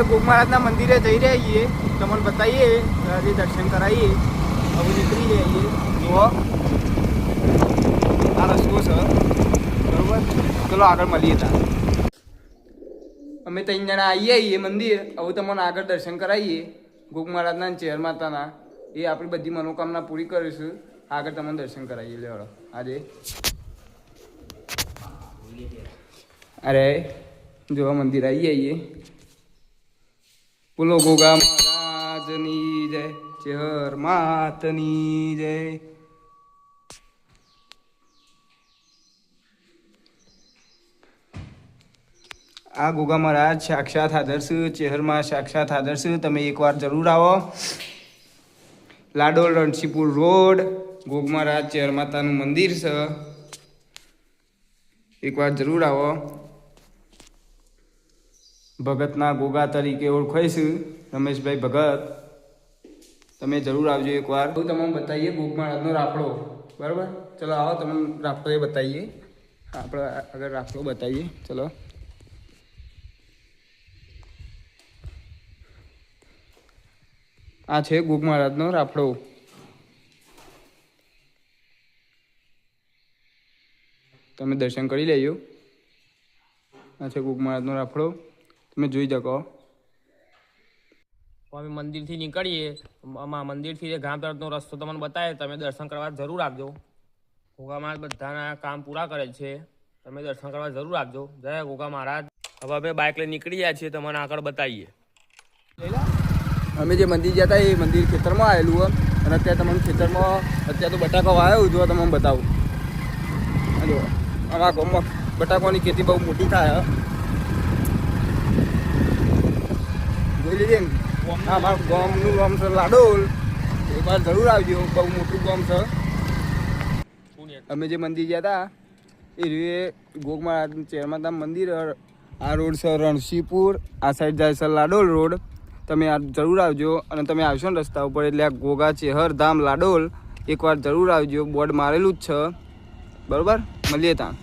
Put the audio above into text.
Gogh મહારાજના મંદિરે જઈ રહ્યા છીએ, તમને બતાવીએ, આજે દર્શન કરાવીએ. હવે નીકળી જઈએ. જુઓ આ રસ્તો છે, બરોબર. ચલો આગળ મળીએ. ત્યાં અમે 3 જણા આવીએ મંદિર. હવે તમને આગળ દર્શન કરાવીએ ગોગ મહારાજના, ચેર માતાના. એ આપણી બધી મનોકામના પૂરી કરીશું. આગળ તમને દર્શન કરાવીએ. લેવડો આજે અરે જોવા મંદિર આવીએ. બોલો ગોગા મહારાજની જય, ચેર માતની જય. આ ગોગા મહારાજ સાક્ષાત આદર્શ, ચેહરમાં સાક્ષાત આદર્શ. તમે એકવાર જરૂર આવો. લાડોલ રણસીપુર રોડ, ગોગ મહારાજ ચેર માતાનું મંદિર છે. એકવાર જરૂર આવો. ભગતના ગોગા તરીકે ઓળખાય છે રમેશભાઈ ભગત. તમે જરૂર આવજો એકવાર. હું તમને બતાવીએ ગોગ મહારાજનો રાફડો, બરાબર. ચલો આવો, તમને રાફડો એ બતાવીએ. આપણે આગળ રાફડો બતાવીએ. ચલો આ છે ગોગ મહારાજનો રાફડો. તમે દર્શન કરી લેજો. આ છે ગોગ મહારાજનો રાફડો, તમે જોઈ શકો. અમે મંદિરથી નીકળીએ, મંદિરથી ગામ તરફનો રસ્તો તમને બતાવે. તમે દર્શન કરવા જરૂર આવજો. ગોગા મહારાજ બધાના કામ પૂરા કરે છે. તમે દર્શન કરવા જરૂર આવજો. જય ગોગા મહારાજ. હવે અમે બાઇક લઈને નીકળી ગયા છીએ, તમને આગળ બતાવીએ. અમે જે મંદિર ગયા હતા એ મંદિર ખેતરમાં આવેલું હોય, અને અત્યારે તમને ખેતરમાં અત્યારે તો બટાકો આવ્યો. જો તમને બતાવું. જો અમારા ગામમાં બટાકાની ખેતી બહુ મોટી થાય. જોઈ લીધી ને. હા, મારું ગામનું ગામ છે લાડોલ. એકવાર જરૂર આવજો. બહુ મોટું ગામ છે. અમે જે મંદિર ગયા હતા એ ગોગ મહારાજ ચેર માતાનું મંદિર. આ રોડ છે રણસીપુર, આ સાઈડ જાય છે લાડોલ રોડ. તમે આ જરૂર આવજો. અને તમે આવશો ને રસ્તા ઉપર એટલે આ ગોગા ચેહર ધામ લાડોલ એકવાર જરૂર આવજો. બોર્ડ મારેલું જ છે, બરાબર. મળીએ ત્યાં.